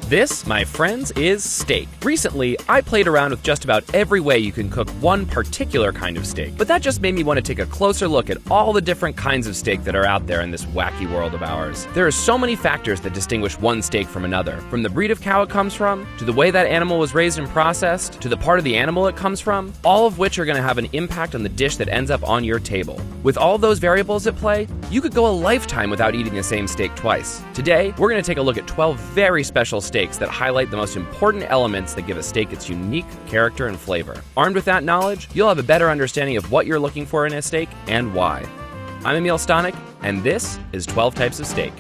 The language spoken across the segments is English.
This, my friends, is steak. Recently, I played around with just about every way you can cook one particular kind of steak, but that just made me want to take a closer look at all the different kinds of steak that are out there in this wacky world of ours. There are so many factors that distinguish one steak from another, from the breed of cow it comes from, to the way that animal was raised and processed, to the part of the animal it comes from, all of which are going to have an impact on the dish that ends up on your table. With all those variables at play, you could go a lifetime without eating the same steak twice. Today, we're going to take a look at 12 very special steaks that highlight the most important elements that give a steak its unique character and flavor. Armed with that knowledge, you'll have a better understanding of what you're looking for in a steak and why. I'm Amiel Stanek, and this is 12 Types of Steak.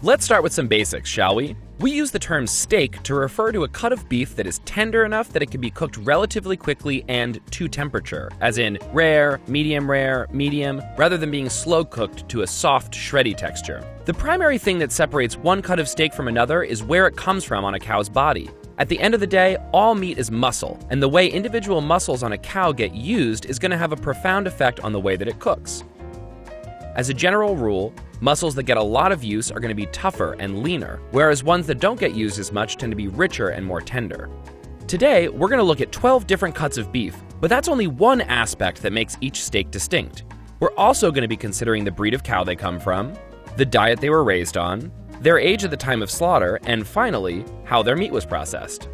Let's start with some basics, shall we? We use the term steak to refer to a cut of beef that is tender enough that it can be cooked relatively quickly and to temperature, as in rare, medium, rather than being slow cooked to a soft, shreddy texture. The primary thing that separates one cut of steak from another is where it comes from on a cow's body. At the end of the day, all meat is muscle, and the way individual muscles on a cow get used is going to have a profound effect on the way that it cooks. As a general rule, muscles that get a lot of use are going to be tougher and leaner, whereas ones that don't get used as much tend to be richer and more tender. Today, we're going to look at 12 different cuts of beef, but that's only one aspect that makes each steak distinct. We're also going to be considering the breed of cow they come from, the diet they were raised on, their age at the time of slaughter, and finally, how their meat was processed.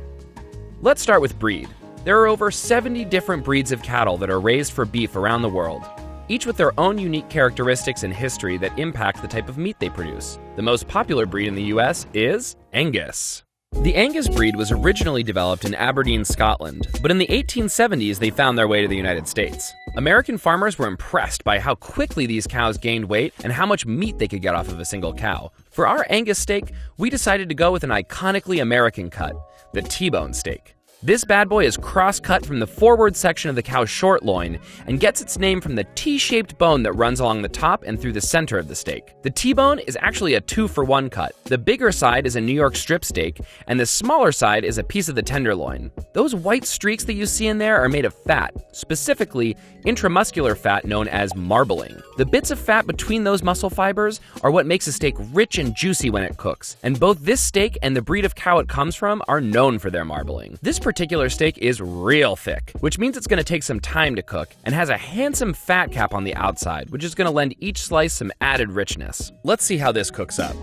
Let's start with breed. There are over 70 different breeds of cattle that are raised for beef around the world, each with their own unique characteristics and history that impact the type of meat they produce. The most popular breed in the US is Angus. The Angus breed was originally developed in Aberdeen, Scotland, but in the 1870s they found their way to the United States. American farmers were impressed by how quickly these cows gained weight and how much meat they could get off of a single cow. For our Angus steak, we decided to go with an iconically American cut, the T-bone steak. This bad boy is cross-cut from the forward section of the cow's short loin and gets its name from the T-shaped bone that runs along the top and through the center of the steak. The T-bone is actually a 2-for-1 cut. The bigger side is a New York strip steak, and the smaller side is a piece of the tenderloin. Those white streaks that you see in there are made of fat, specifically intramuscular fat known as marbling. The bits of fat between those muscle fibers are what makes a steak rich and juicy when it cooks, and both this steak and the breed of cow it comes from are known for their marbling. This particular steak is real thick, which means it's going to take some time to cook, and has a handsome fat cap on the outside, which is going to lend each slice some added richness. Let's see how this cooks up.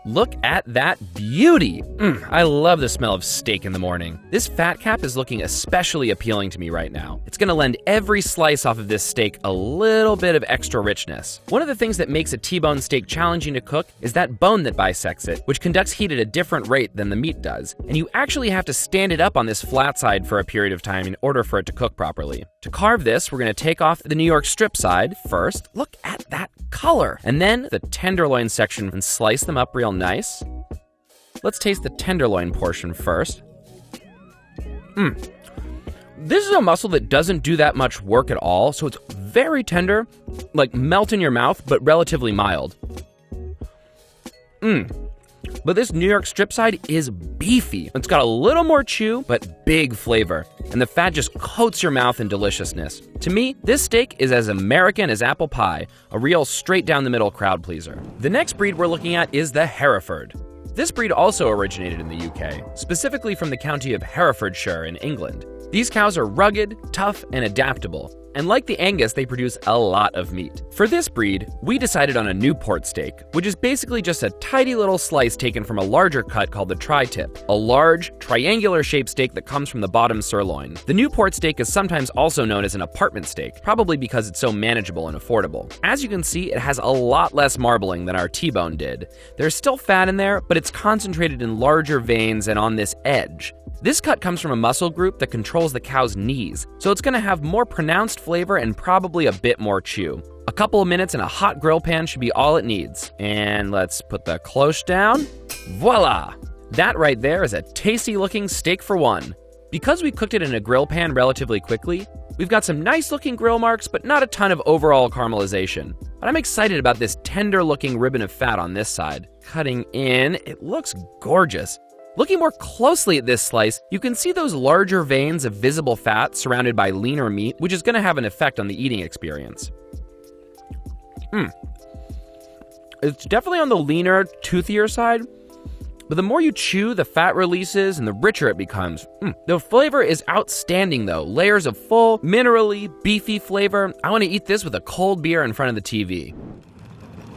Look at that beauty! I love the smell of steak in the morning. This fat cap is looking especially appealing to me right now. It's gonna lend every slice off of this steak a little bit of extra richness. One of the things that makes a T-bone steak challenging to cook is that bone that bisects it, which conducts heat at a different rate than the meat does, and you actually have to stand it up on this flat side for a period of time in order for it to cook properly. To carve this, we're gonna take off the New York strip side first. Look at that color! And then the tenderloin section and slice them up real nice. Let's taste the tenderloin portion first. This is a muscle that doesn't do that much work at all, so it's very tender, like melt in your mouth, but relatively mild. But this New York strip side is beefy. It's got a little more chew, but big flavor. And the fat just coats your mouth in deliciousness. To me, this steak is as American as apple pie, a real straight down the middle crowd pleaser. The next breed we're looking at is the Hereford. This breed also originated in the UK, specifically from the county of Herefordshire in England. These cows are rugged, tough, and adaptable. And like the Angus, they produce a lot of meat. For this breed, we decided on a Newport steak, which is basically just a tidy little slice taken from a larger cut called the tri-tip, a large, triangular-shaped steak that comes from the bottom sirloin. The Newport steak is sometimes also known as an apartment steak, probably because it's so manageable and affordable. As you can see, it has a lot less marbling than our T-bone did. There's still fat in there, but it's concentrated in larger veins and on this edge. This cut comes from a muscle group that controls the cow's knees, so it's gonna have more pronounced flavor and probably a bit more chew. A couple of minutes in a hot grill pan should be all it needs. And let's put the cloche down. Voila! That right there is a tasty looking steak for one. Because we cooked it in a grill pan relatively quickly, we've got some nice looking grill marks, but not a ton of overall caramelization. But I'm excited about this tender looking ribbon of fat on this side. Cutting in, it looks gorgeous. Looking more closely at this slice, you can see those larger veins of visible fat surrounded by leaner meat, which is going to have an effect on the eating experience. It's definitely on the leaner, toothier side, but the more you chew, the fat releases and the richer it becomes. The flavor is outstanding though. Layers of full, minerally, beefy flavor. I want to eat this with a cold beer in front of the TV.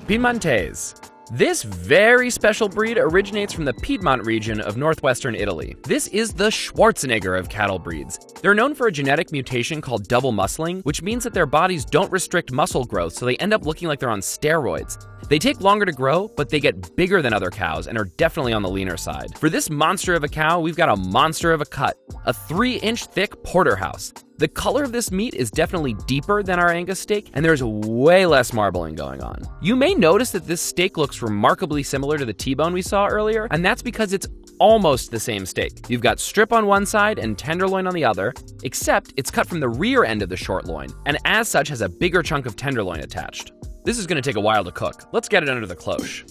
Piedmontese. This very special breed originates from the Piedmont region of northwestern Italy. This is the Schwarzenegger of cattle breeds. They're known for a genetic mutation called double muscling, which means that their bodies don't restrict muscle growth, so they end up looking like they're on steroids. They take longer to grow, but they get bigger than other cows and are definitely on the leaner side. For this monster of a cow, we've got a monster of a cut, a 3-inch thick porterhouse. The color of this meat is definitely deeper than our Angus steak, and there's way less marbling going on. You may notice that this steak looks remarkably similar to the T-bone we saw earlier, and that's because it's almost the same steak. You've got strip on one side and tenderloin on the other, except it's cut from the rear end of the short loin, and as such has a bigger chunk of tenderloin attached. This is gonna take a while to cook. Let's get it under the cloche.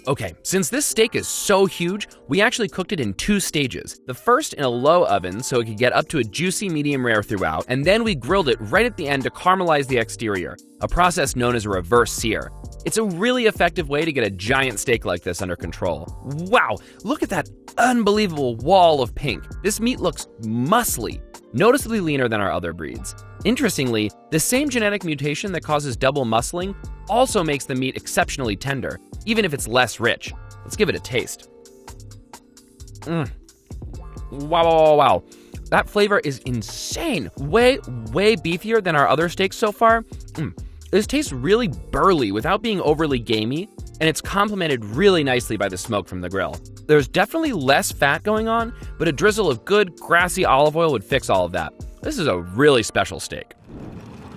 Okay, since this steak is so huge, we actually cooked it in 2 stages. The first in a low oven so it could get up to a juicy medium rare throughout, and then we grilled it right at the end to caramelize the exterior, a process known as a reverse sear. It's a really effective way to get a giant steak like this under control. Wow, look at that unbelievable wall of pink. This meat looks muscly, noticeably leaner than our other breeds. Interestingly, the same genetic mutation that causes double muscling also makes the meat exceptionally tender, even if it's less rich. Let's give it a taste. Wow. That flavor is insane. Way beefier than our other steaks so far. This tastes really burly without being overly gamey, and it's complemented really nicely by the smoke from the grill. There's definitely less fat going on, but a drizzle of good, grassy olive oil would fix all of that. This is a really special steak.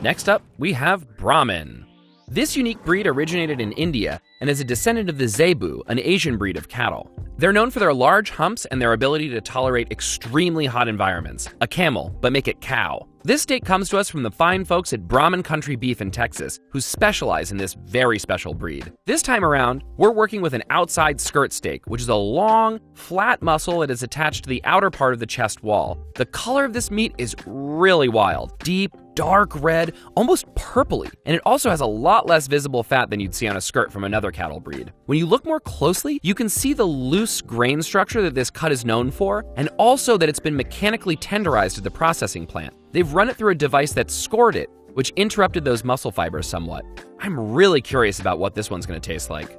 Next up, we have Brahmin. This unique breed originated in India and is a descendant of the Zebu, an Asian breed of cattle. They're known for their large humps and their ability to tolerate extremely hot environments. A camel, but make it cow. This steak comes to us from the fine folks at Brahmin Country Beef in Texas, who specialize in this very special breed. This time around, we're working with an outside skirt steak, which is a long, flat muscle that is attached to the outer part of the chest wall. The color of this meat is really wild. Deep, dark red, almost purpley, and it also has a lot less visible fat than you'd see on a skirt from another cattle breed. When you look more closely, you can see the loose grain structure that this cut is known for, and also that it's been mechanically tenderized at the processing plant. They've run it through a device that scored it, which interrupted those muscle fibers somewhat. I'm really curious about what this one's gonna taste like.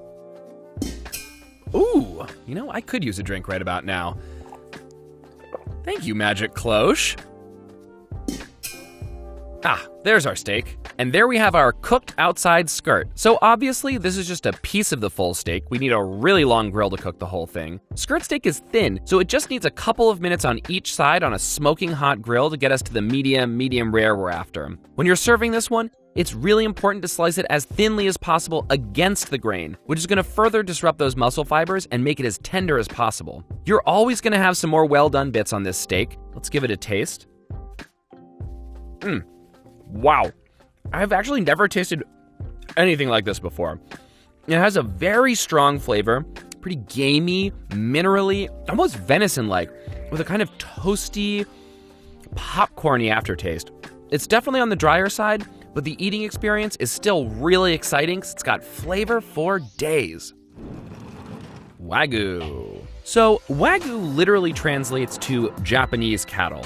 Ooh, I could use a drink right about now. Thank you, Magic Cloche. There's our steak. And there we have our cooked outside skirt. So obviously, this is just a piece of the full steak. We need a really long grill to cook the whole thing. Skirt steak is thin, so it just needs a couple of minutes on each side on a smoking hot grill to get us to the medium rare we're after. When you're serving this one, it's really important to slice it as thinly as possible against the grain, which is gonna further disrupt those muscle fibers and make it as tender as possible. You're always gonna have some more well-done bits on this steak. Let's give it a taste. Wow. I've actually never tasted anything like this before. It has a very strong flavor, pretty gamey, minerally, almost venison-like, with a kind of toasty, popcorny aftertaste. It's definitely on the drier side, but the eating experience is still really exciting because it's got flavor for days. Wagyu. So, Wagyu literally translates to Japanese cattle.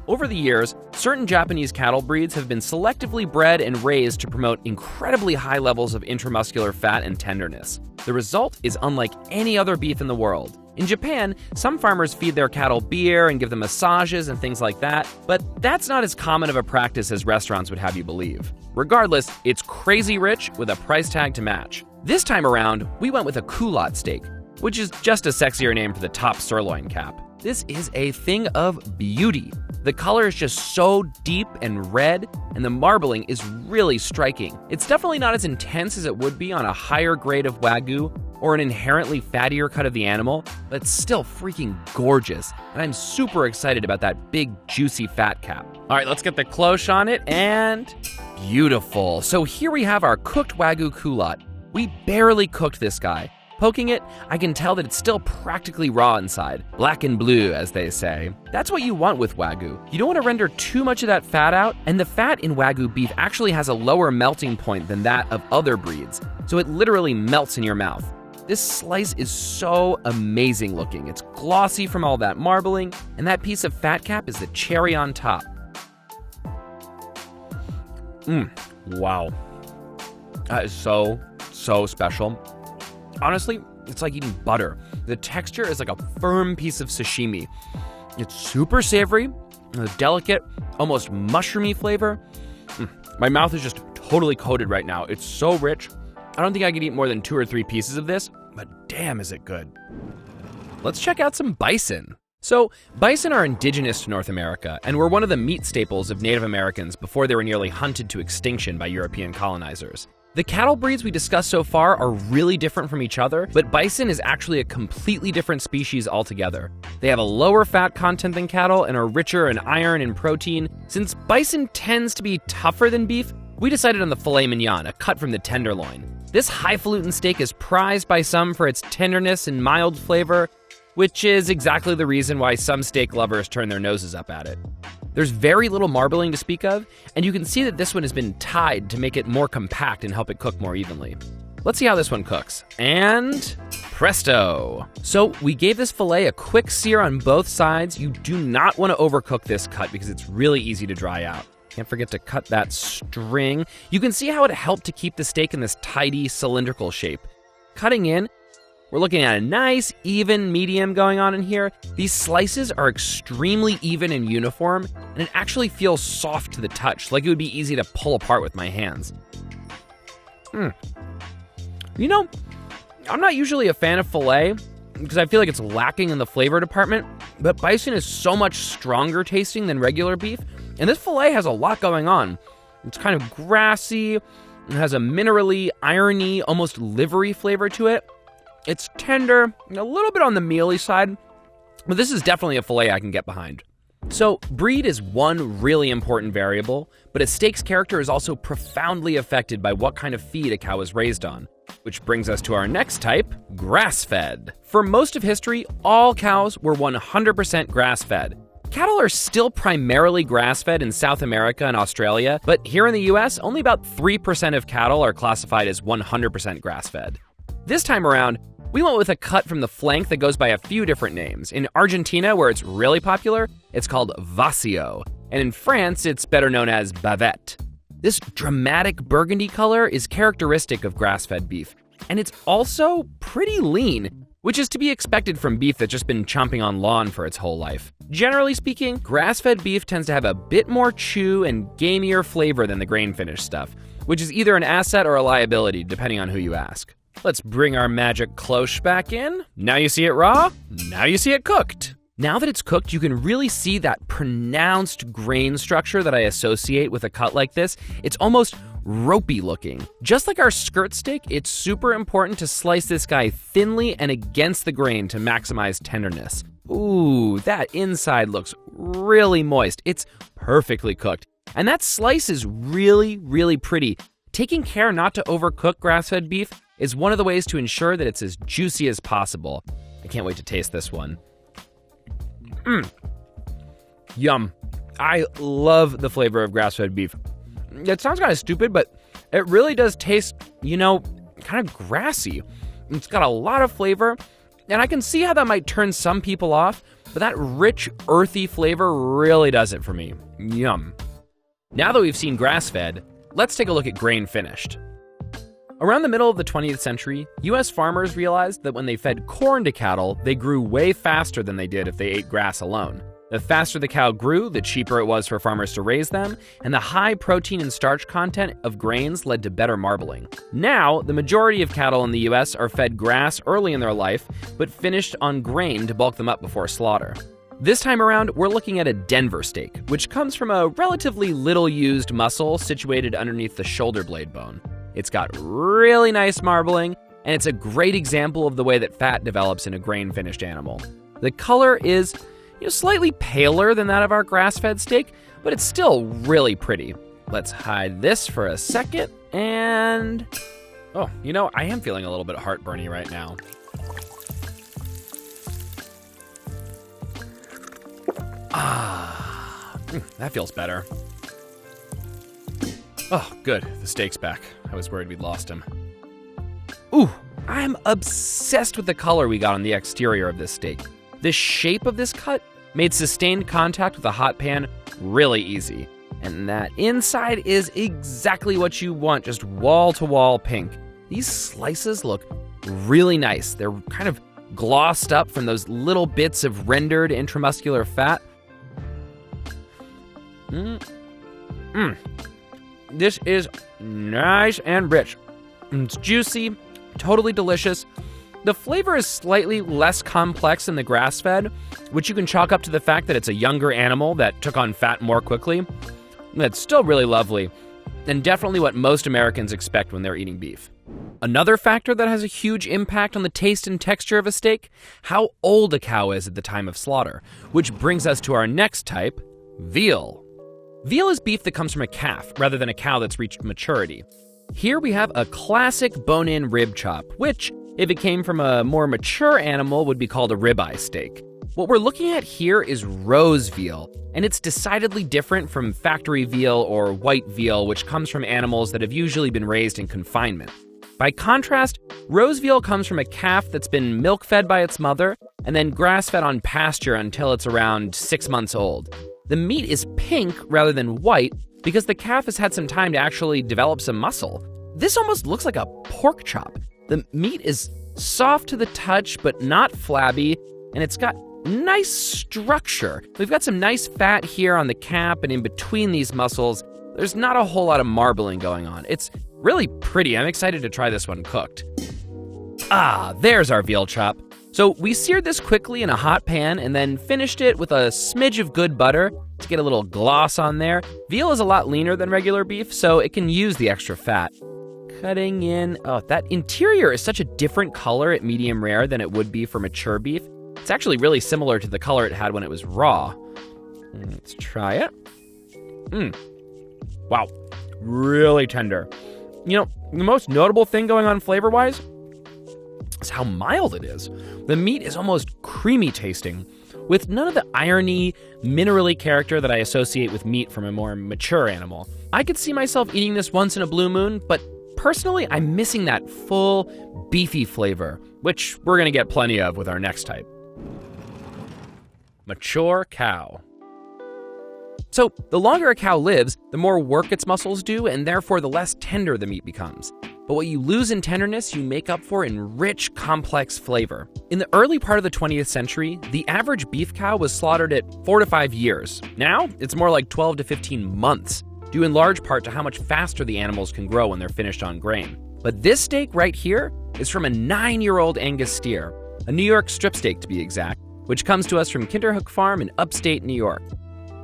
Over the years, certain Japanese cattle breeds have been selectively bred and raised to promote incredibly high levels of intramuscular fat and tenderness. The result is unlike any other beef in the world. In Japan, some farmers feed their cattle beer and give them massages and things like that, but that's not as common of a practice as restaurants would have you believe. Regardless, it's crazy rich with a price tag to match. This time around, we went with a culotte steak, which is just a sexier name for the top sirloin cap. This is a thing of beauty. The color is just so deep and red, and the marbling is really striking. It's definitely not as intense as it would be on a higher grade of Wagyu or an inherently fattier cut of the animal, but it's still freaking gorgeous, and I'm super excited about that big, juicy fat cap. All right, let's get the cloche on it, and beautiful. So here we have our cooked Wagyu culotte. We barely cooked this guy. Poking it, I can tell that it's still practically raw inside, black and blue, as they say. That's what you want with Wagyu. You don't want to render too much of that fat out, and the fat in Wagyu beef actually has a lower melting point than that of other breeds, so it literally melts in your mouth. This slice is so amazing looking. It's glossy from all that marbling, and that piece of fat cap is the cherry on top. Wow. That is so special. Honestly, it's like eating butter. The texture is like a firm piece of sashimi. It's super savory, a delicate, almost mushroomy flavor. My mouth is just totally coated right now. It's so rich. I don't think I could eat more than 2 or 3 pieces of this, but damn is it good. Let's check out some bison. So, bison are indigenous to North America and were one of the meat staples of Native Americans before they were nearly hunted to extinction by European colonizers. The cattle breeds we discussed so far are really different from each other, but bison is actually a completely different species altogether. They have a lower fat content than cattle and are richer in iron and protein. Since bison tends to be tougher than beef, we decided on the filet mignon, a cut from the tenderloin. This highfalutin steak is prized by some for its tenderness and mild flavor, which is exactly the reason why some steak lovers turn their noses up at it. There's very little marbling to speak of, and you can see that this one has been tied to make it more compact and help it cook more evenly. Let's see how this one cooks. And presto! So we gave this filet a quick sear on both sides. You do not want to overcook this cut because it's really easy to dry out. Can't forget to cut that string. You can see how it helped to keep the steak in this tidy, cylindrical shape. Cutting in, we're looking at a nice, even medium going on in here. These slices are extremely even and uniform, and it actually feels soft to the touch, like it would be easy to pull apart with my hands. You know, I'm not usually a fan of filet because I feel like it's lacking in the flavor department, but bison is so much stronger tasting than regular beef, and this filet has a lot going on. It's kind of grassy, it has a minerally, irony, almost livery flavor to it. It's tender, a little bit on the mealy side, but this is definitely a filet I can get behind. So, breed is one really important variable, but a steak's character is also profoundly affected by what kind of feed a cow is raised on. Which brings us to our next type, grass-fed. For most of history, all cows were 100% grass-fed. Cattle are still primarily grass-fed in South America and Australia, but here in the US, only about 3% of cattle are classified as 100% grass-fed. This time around, we went with a cut from the flank that goes by a few different names. In Argentina, where it's really popular, it's called Vacío, and in France, it's better known as bavette. This dramatic burgundy color is characteristic of grass-fed beef, and it's also pretty lean, which is to be expected from beef that's just been chomping on lawn for its whole life. Generally speaking, grass-fed beef tends to have a bit more chew and gamier flavor than the grain-finished stuff, which is either an asset or a liability, depending on who you ask. Let's bring our magic cloche back in. Now you see it raw, now you see it cooked. Now that it's cooked, you can really see that pronounced grain structure that I associate with a cut like this. It's almost ropey looking. Just like our skirt steak, it's super important to slice this guy thinly and against the grain to maximize tenderness. Ooh, that inside looks really moist. It's perfectly cooked. And that slice is really, really pretty. Taking care not to overcook grass-fed beef is one of the ways to ensure that it's as juicy as possible. I can't wait to taste this one. Yum. I love the flavor of grass-fed beef. It sounds kind of stupid, but it really does taste, kind of grassy. It's got a lot of flavor, and I can see how that might turn some people off, but that rich, earthy flavor really does it for me. Yum. Now that we've seen grass-fed, let's take a look at grain-finished. Around the middle of the 20th century, US farmers realized that when they fed corn to cattle, they grew way faster than they did if they ate grass alone. The faster the cow grew, the cheaper it was for farmers to raise them, and the high protein and starch content of grains led to better marbling. Now, the majority of cattle in the US are fed grass early in their life, but finished on grain to bulk them up before slaughter. This time around, we're looking at a Denver steak, which comes from a relatively little-used muscle situated underneath the shoulder blade bone. It's got really nice marbling, and it's a great example of the way that fat develops in a grain-finished animal. The color is slightly paler than that of our grass-fed steak, but it's still really pretty. Let's hide this for a second, and Oh, I am feeling a little bit heartburny right now. That feels better. Oh, good. The steak's back. I was worried we'd lost him. Ooh, I'm obsessed with the color we got on the exterior of this steak. The shape of this cut made sustained contact with a hot pan really easy. And that inside is exactly what you want, just wall-to-wall pink. These slices look really nice. They're kind of glossed up from those little bits of rendered intramuscular fat. This is nice and rich. It's juicy, totally delicious. The flavor is slightly less complex than the grass-fed, which you can chalk up to the fact that it's a younger animal that took on fat more quickly. That's still really lovely, and definitely what most Americans expect when they're eating beef. Another factor that has a huge impact on the taste and texture of a steak, how old a cow is at the time of slaughter, which brings us to our next type, veal. Veal is beef that comes from a calf rather than a cow that's reached maturity. Here we have a classic bone-in rib chop, which, if it came from a more mature animal, would be called a ribeye steak. What we're looking at here is rose veal, and it's decidedly different from factory veal or white veal, which comes from animals that have usually been raised in confinement. By contrast, rose veal comes from a calf that's been milk-fed by its mother and then grass-fed on pasture until it's around 6 months old. The meat is pink rather than white because the calf has had some time to actually develop some muscle. This almost looks like a pork chop. The meat is soft to the touch but not flabby, and it's got nice structure. We've got some nice fat here on the cap and in between these muscles. There's not a whole lot of marbling going on. It's really pretty. I'm excited to try this one cooked. There's our veal chop. So we seared this quickly in a hot pan and then finished it with a smidge of good butter to get a little gloss on there. Veal is a lot leaner than regular beef, so it can use the extra fat. Cutting in, that interior is such a different color at medium rare than it would be for mature beef. It's actually really similar to the color it had when it was raw. Let's try it. Wow, really tender. The most notable thing going on flavor-wise is how mild it is. The meat is almost creamy tasting, with none of the irony, minerally character that I associate with meat from a more mature animal. I could see myself eating this once in a blue moon, but personally, I'm missing that full, beefy flavor, which we're gonna get plenty of with our next type. Mature cow. So, the longer a cow lives, the more work its muscles do, and therefore the less tender the meat becomes. But what you lose in tenderness, you make up for in rich, complex flavor. In the early part of the 20th century, the average beef cow was slaughtered at 4 to 5 years. Now, it's more like 12 to 15 months, due in large part to how much faster the animals can grow when they're finished on grain. But this steak right here is from a 9-year-old Angus steer, a New York strip steak to be exact, which comes to us from Kinderhook Farm in upstate New York.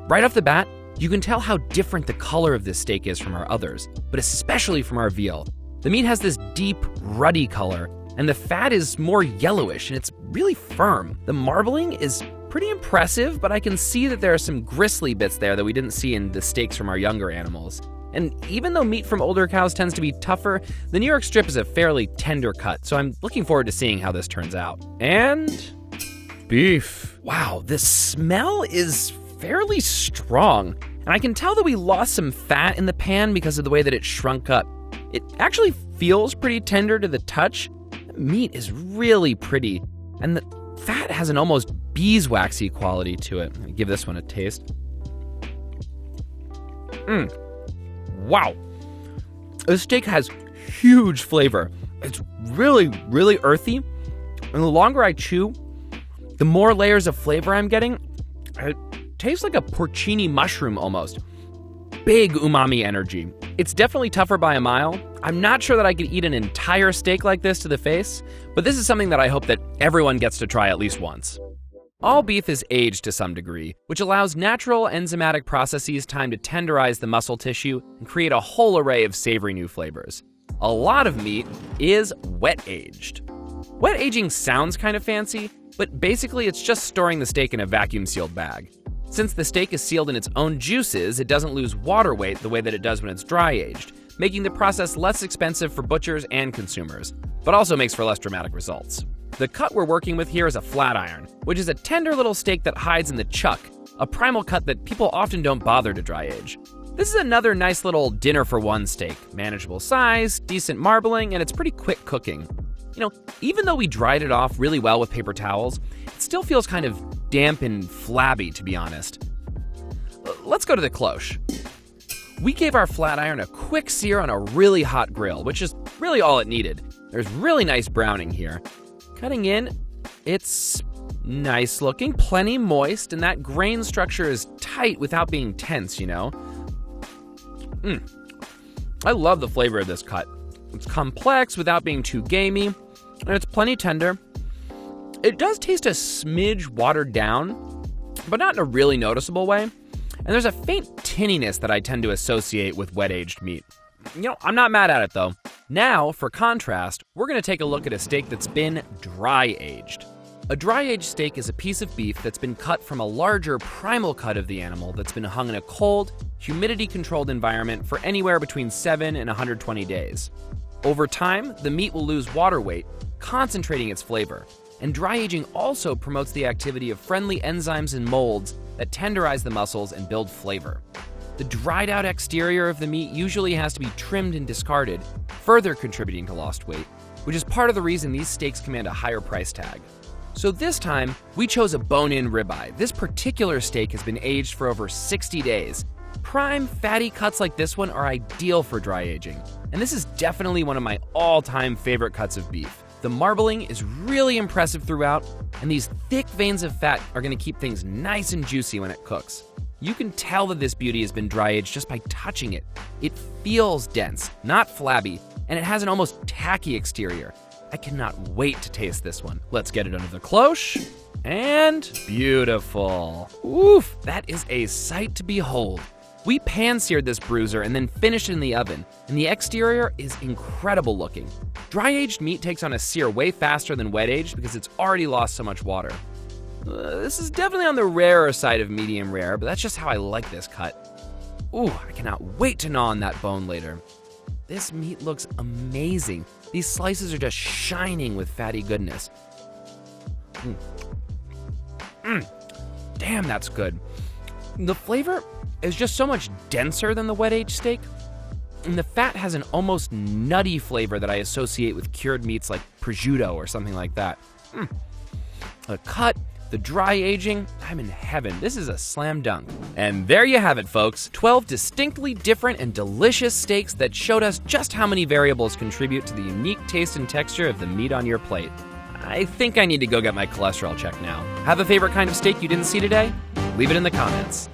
Right off the bat, you can tell how different the color of this steak is from our others, but especially from our veal. The meat has this deep, ruddy color, and the fat is more yellowish, and it's really firm. The marbling is pretty impressive, but I can see that there are some gristly bits there that we didn't see in the steaks from our younger animals. And even though meat from older cows tends to be tougher, the New York strip is a fairly tender cut, so I'm looking forward to seeing how this turns out. And beef. Wow, the smell is fairly strong, and I can tell that we lost some fat in the pan because of the way that it shrunk up. It actually feels pretty tender to the touch. The meat is really pretty, and the fat has an almost beeswaxy quality to it. Let me give this one a taste. Wow. This steak has huge flavor. It's really, really earthy, and the longer I chew, the more layers of flavor I'm getting. It tastes like a porcini mushroom almost. Big umami energy. It's definitely tougher by a mile. I'm not sure that I could eat an entire steak like this to the face, but this is something that I hope that everyone gets to try at least once. All beef is aged to some degree, which allows natural enzymatic processes time to tenderize the muscle tissue and create a whole array of savory new flavors. A lot of meat is wet aged. Wet aging sounds kind of fancy, but basically it's just storing the steak in a vacuum sealed bag. Since the steak is sealed in its own juices, it doesn't lose water weight the way that it does when it's dry aged, making the process less expensive for butchers and consumers, but also makes for less dramatic results. The cut we're working with here is a flat iron, which is a tender little steak that hides in the chuck, a primal cut that people often don't bother to dry age. This is another nice little dinner for one steak, manageable size, decent marbling, and it's pretty quick cooking. You know, even though we dried it off really well with paper towels, it still feels kind of damp and flabby, to be honest. Let's go to the cloche. We gave our flat iron a quick sear on a really hot grill, which is really all it needed. There's really nice browning here. Cutting in, it's nice looking, plenty moist, and that grain structure is tight without being tense, you know? I love the flavor of this cut. It's complex without being too gamey, and it's plenty tender. It does taste a smidge watered down, but not in a really noticeable way. And there's a faint tinniness that I tend to associate with wet-aged meat. You know, I'm not mad at it though. Now, for contrast, we're gonna take a look at a steak that's been dry-aged. A dry-aged steak is a piece of beef that's been cut from a larger primal cut of the animal that's been hung in a cold, humidity-controlled environment for anywhere between 7 and 120 days. Over time, the meat will lose water weight, concentrating its flavor. And dry aging also promotes the activity of friendly enzymes and molds that tenderize the muscles and build flavor. The dried out exterior of the meat usually has to be trimmed and discarded, further contributing to lost weight, which is part of the reason these steaks command a higher price tag. So this time, we chose a bone-in ribeye. This particular steak has been aged for over 60 days. Prime, fatty cuts like this one are ideal for dry aging, and this is definitely one of my all-time favorite cuts of beef. The marbling is really impressive throughout, and these thick veins of fat are gonna keep things nice and juicy when it cooks. You can tell that this beauty has been dry-aged just by touching it. It feels dense, not flabby, and it has an almost tacky exterior. I cannot wait to taste this one. Let's get it under the cloche, and beautiful. Oof, that is a sight to behold. We pan-seared this bruiser and then finished it in the oven, and the exterior is incredible looking. Dry-aged meat takes on a sear way faster than wet-aged because it's already lost so much water. This is definitely on the rarer side of medium rare, but that's just how I like this cut. Ooh, I cannot wait to gnaw on that bone later. This meat looks amazing. These slices are just shining with fatty goodness. Damn, that's good. The flavor is just so much denser than the wet-aged steak, and the fat has an almost nutty flavor that I associate with cured meats like prosciutto or something like that. The cut, the dry aging, I'm in heaven. This is a slam dunk. And there you have it, folks. 12 distinctly different and delicious steaks that showed us just how many variables contribute to the unique taste and texture of the meat on your plate. I think I need to go get my cholesterol checked now. Have a favorite kind of steak you didn't see today? Leave it in the comments.